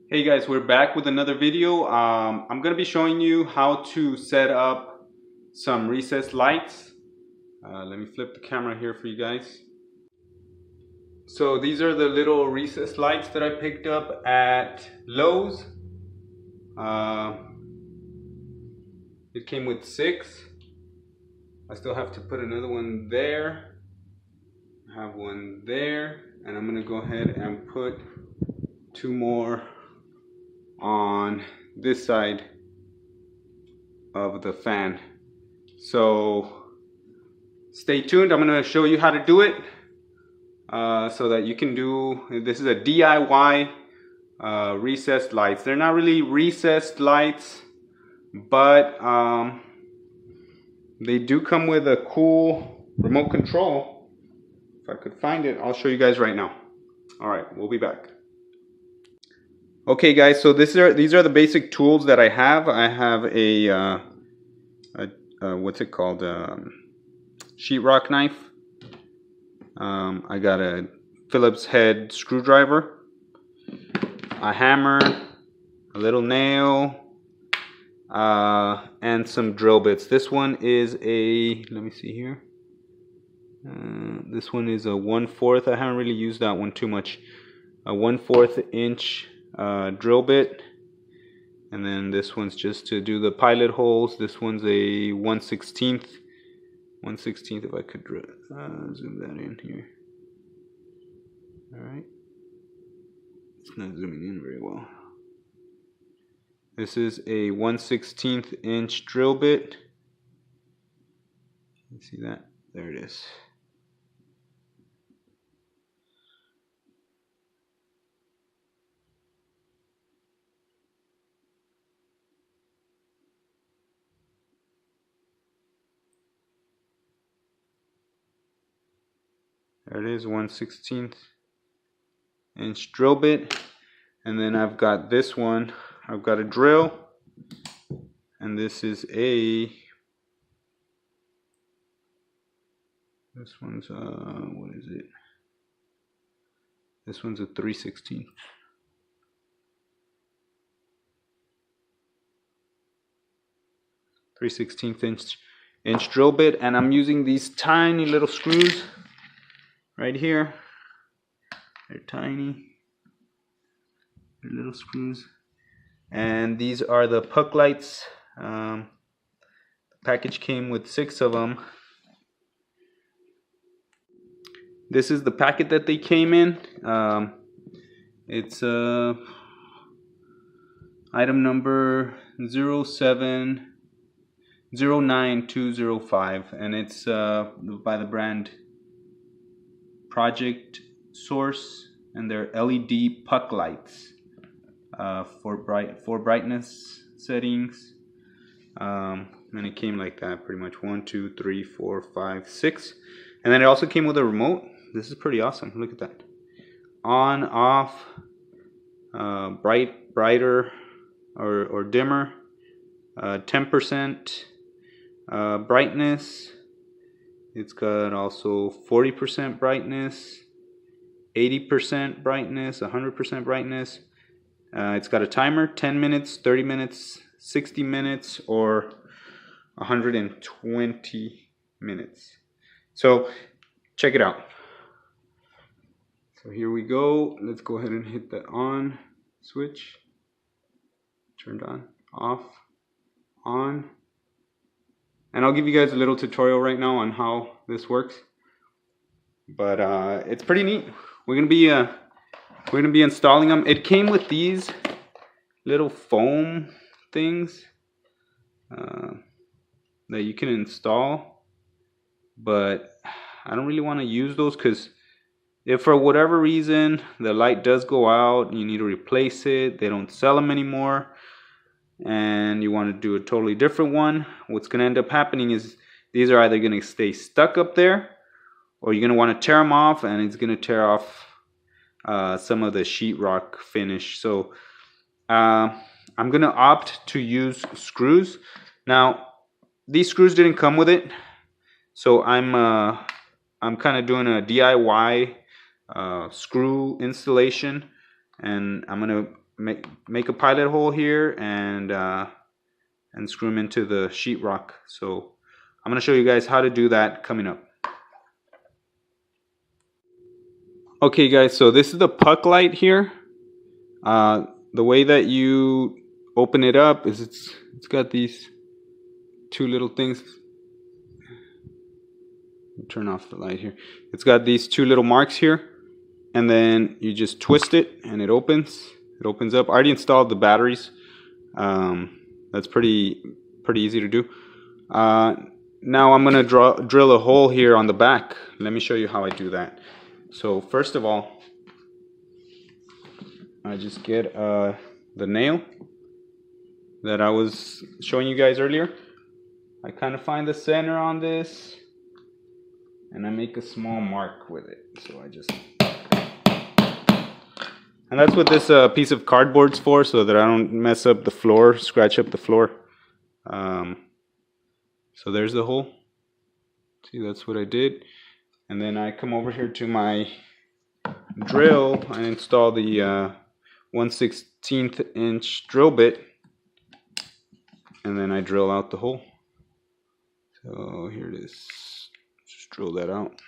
Hey guys, we're back with another video. I'm going to be showing you how to set up some recessed lights. Let me flip the camera here for you guys. So these are the little recessed lights that I picked up at Lowe's. Uh, it came with 6. I still have to put another one there. I have one there, and I'm going to go ahead and put 2 more on this side of the fan. So stay tuned. I'm going to show you how to do it so that you can do. This is a DIY recessed lights. They're not really recessed lights, but they do come with a cool remote control. If I could find it, I'll show you guys right now. All right, we'll be back. Okay guys, so these are the basic tools that I have. I have a what's it called, sheetrock knife. I got a Phillips head screwdriver, a hammer, a little nail, and some drill bits. This one is a, let me see here, this one is a 1/4. I haven't really used that one too much. A 1/4 inch drill bit, and then this one's just to do the pilot holes. This one's a 1/16. If I could zoom that in here. Alright, it's not zooming in very well. This is a 1/16 inch drill bit. You see that? There it is. There it is, 1/16 inch drill bit. And then I've got this one. I've got a drill, and this is a, this one's what is it? This one's a 3/16. Inch drill bit, and I'm using these tiny little screws right here. They're tiny, they're little screws, and these are the puck lights. The package came with 6 of them. This is the packet that they came in. It's item number 0709205, and it's by the brand Project Source, and they're LED puck lights for brightness settings. And it came like that, pretty much. 1, 2, 3, 4, 5, 6, and then it also came with a remote. This is pretty awesome. Look at that. On, off, brighter or dimmer, 10% brightness. It's got also 40% brightness, 80% brightness, 100% brightness. It's got a timer, 10 minutes, 30 minutes, 60 minutes, or 120 minutes. So check it out. So here we go. Let's go ahead and hit the on switch. Turned on, off, on. And I'll give you guys a little tutorial right now on how this works. But it's pretty neat. We're gonna be installing them. It came with these little foam things that you can install, but I don't really want to use those, because if for whatever reason the light does go out, you need to replace it, they don't sell them anymore, and you want to do a totally different one, what's going to end up happening is these are either going to stay stuck up there, or you're going to want to tear them off, and it's going to tear off some of the sheetrock finish. So I'm going to opt to use screws. Now these screws didn't come with it, so I'm kind of doing a DIY screw installation, and I'm going to make a pilot hole here and screw them into the sheetrock. So I'm going to show you guys how to do that coming up. Okay guys, so this is the puck light here. The way that you open it up is it's got these two little things. Turn off the light here. It's got these two little marks here, and then you just twist it and it opens. It opens up. I already installed the batteries. That's pretty easy to do. Now I'm gonna drill a hole here on the back. Let me show you how I do that. So first of all, I just get the nail that I was showing you guys earlier. I kind of find the center on this and I make a small mark with it. So I just, and that's what this piece of cardboard's for, so that I don't mess up the floor, scratch up the floor. So there's the hole. See, that's what I did. And then I come over here to my drill and install the 1/16 inch drill bit, and then I drill out the hole. So here it is. Just drill that out.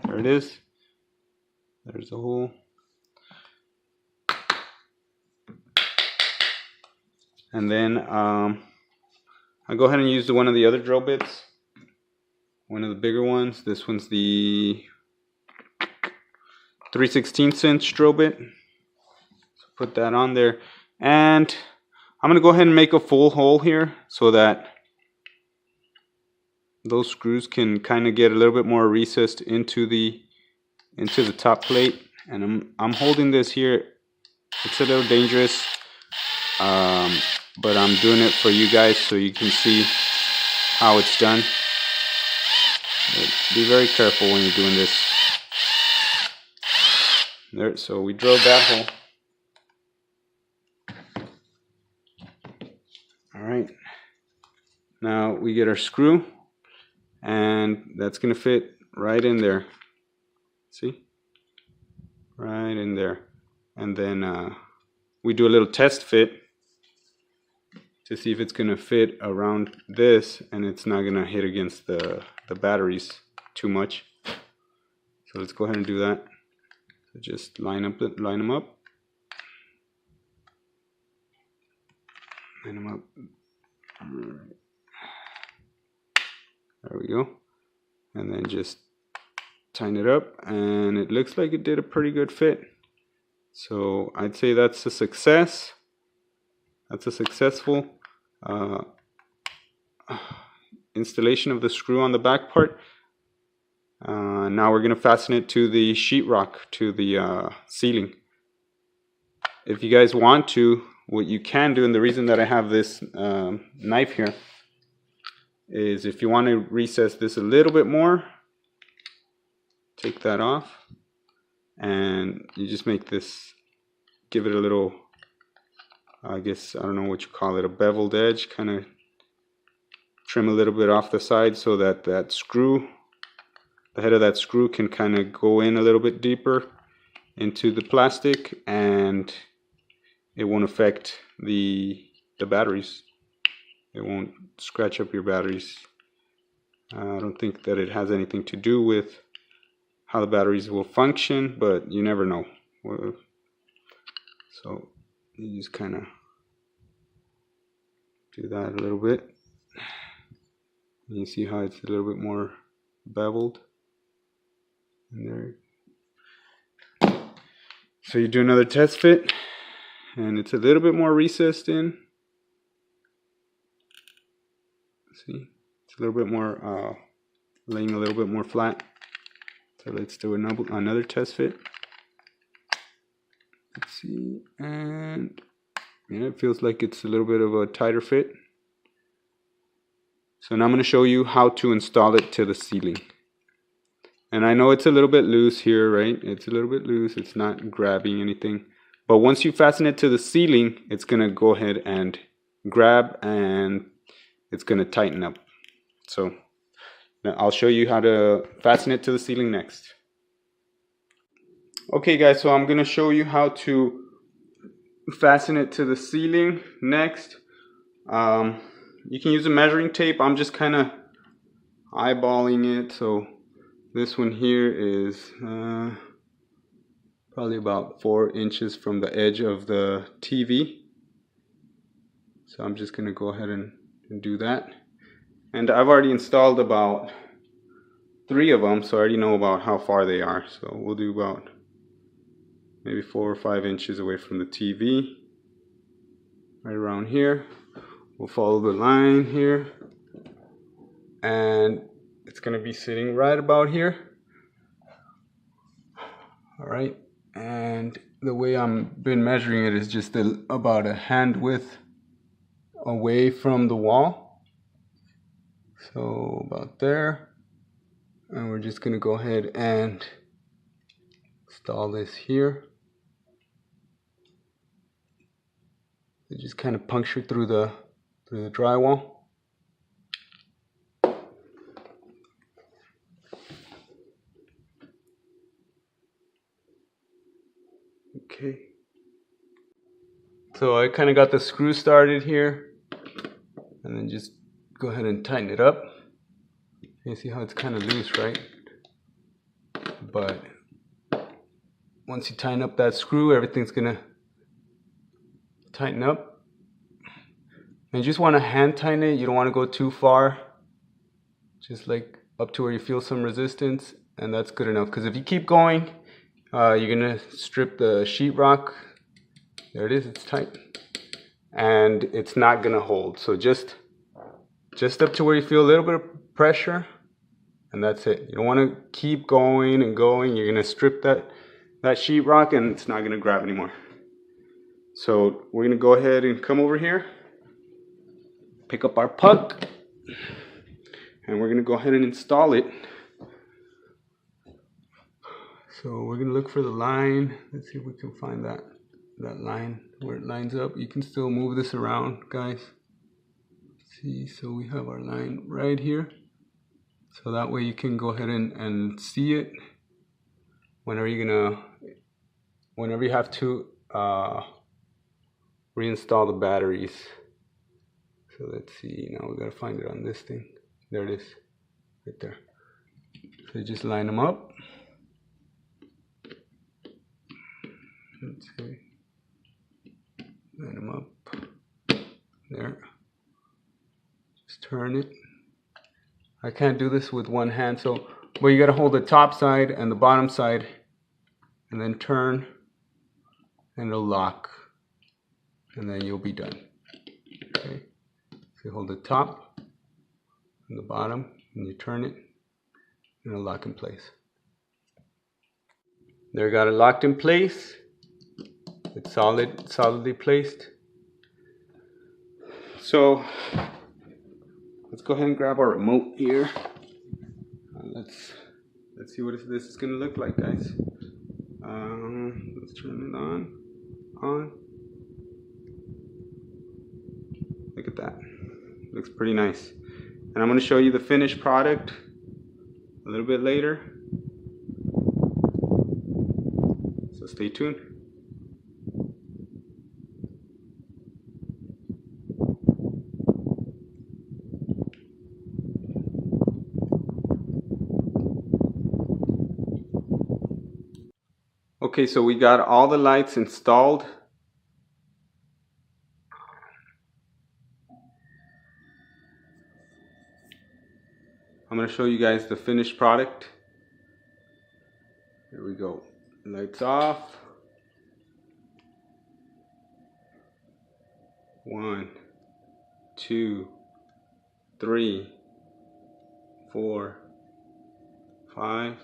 There it is. There's the hole. And then I go ahead and use one of the other drill bits, one of the bigger ones. This one's the 3/16 inch drill bit. So put that on there, and I'm gonna go ahead and make a full hole here so that those screws can kind of get a little bit more recessed into the top plate. And I'm holding this here. It's a little dangerous, but I'm doing it for you guys so you can see how it's done. But be very careful when you're doing this. There, so we drilled that hole. All right. Now we get our screw, and that's gonna fit right in there. See? Right in there. And then we do a little test fit to see if it's gonna fit around this and it's not gonna hit against the batteries too much. So let's go ahead and do that. So just line them up. Line them up. All right. There we go. And then just tighten it up, and it looks like it did a pretty good fit. So I'd say that's a success. That's a successful installation of the screw on the back part. Now we're going to fasten it to the sheetrock, to the ceiling. If you guys want to, what you can do, and the reason that I have this knife here, is if you want to recess this a little bit more, take that off, and you just make this, give it a little, I guess, I don't know what you call it, a beveled edge, kind of trim a little bit off the side so that that screw, the head of that screw can kind of go in a little bit deeper into the plastic, and it won't affect the batteries. It won't scratch up your batteries. I don't think that it has anything to do with how the batteries will function, but you never know. So you just kind of do that a little bit. And you see how it's a little bit more beveled in there. So you do another test fit, and it's a little bit more recessed in. See, it's a little bit more laying a little bit more flat. So let's do another test fit. Let's see, and yeah, it feels like it's a little bit of a tighter fit. So now I'm going to show you how to install it to the ceiling. And I know it's a little bit loose here, right? It's a little bit loose. It's not grabbing anything. But once you fasten it to the ceiling, it's going to go ahead and grab, and it's going to tighten up. So I'll show you how to fasten it to the ceiling next. Okay guys, so I'm gonna show you how to fasten it to the ceiling next. You can use a measuring tape. I'm just kind of eyeballing it. So this one here is probably about 4 inches from the edge of the TV. So I'm just gonna go ahead and do that. And I've already installed about 3 of them, so I already know about how far they are. So we'll do about maybe 4 or 5 inches away from the TV, right around here. We'll follow the line here, and it's gonna be sitting right about here. All right, and the way I've been measuring it is just about a hand width away from the wall. So about there. And we're just gonna go ahead and install this here. It just kind of punctured through the drywall. Okay. So I kind of got the screw started here, and then just go ahead and tighten it up. You see how it's kind of loose, right? But once you tighten up that screw, everything's gonna tighten up. And you just want to hand tighten it. You don't want to go too far. Just like up to where you feel some resistance, and that's good enough. Because if you keep going, you're gonna strip the sheetrock. There it is, it's tight, and it's not gonna hold. So just up to where you feel a little bit of pressure, and that's it. You don't want to keep going and going. You're gonna strip that sheetrock, and it's not gonna grab anymore. So we're gonna go ahead and come over here, pick up our puck, and we're gonna go ahead and install it. So we're gonna look for the line. Let's see if we can find that line where it lines up. You can still move this around, guys. See, so we have our line right here. So that way you can go ahead and see it whenever you have to reinstall the batteries. So let's see, now we gotta find it on this thing. There it is, right there. So you just line them up. Let's see. Line them up. There. Just turn it. I can't do this with one hand, so but you gotta hold the top side and the bottom side, and then turn, and it'll lock, and then you'll be done. Okay. So you hold the top and the bottom, and you turn it, and it'll lock in place. There, got it locked in place. It's solidly placed. So let's go ahead and grab our remote here. Let's see what this is gonna look like, guys. Let's turn it on. Look at that. Looks pretty nice. And I'm gonna show you the finished product a little bit later. So stay tuned. Okay, so we got all the lights installed. I'm going to show you guys the finished product. Here we go. Lights off. 1, 2, 3, 4, 5,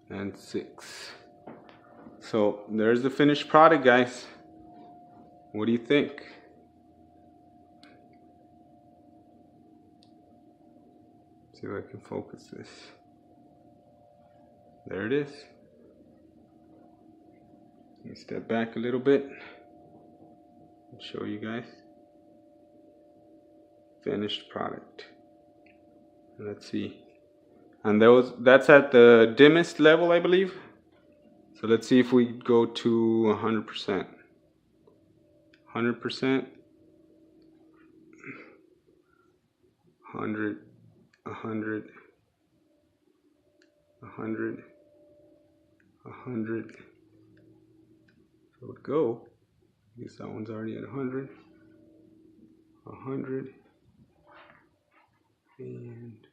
and 6. So there's the finished product, guys. What do you think? See if I can focus this. There it is. Let me step back a little bit and show you guys. Finished product. Let's see. And that's at the dimmest level, I believe. So let's see if we go to 100%. 100%. 100. 100. 100. 100. So it would go. I guess that one's already at 100. 100. And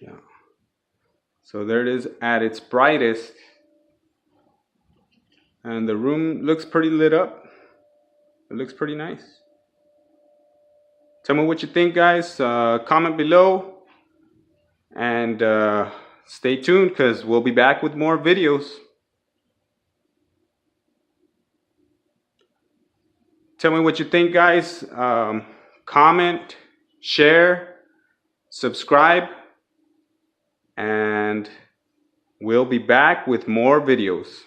yeah. So there it is at its brightest. And the room looks pretty lit up. It looks pretty nice. Tell me what you think, guys. Comment below. And stay tuned because we'll be back with more videos. Tell me what you think, guys. Comment, share, subscribe. And we'll be back with more videos.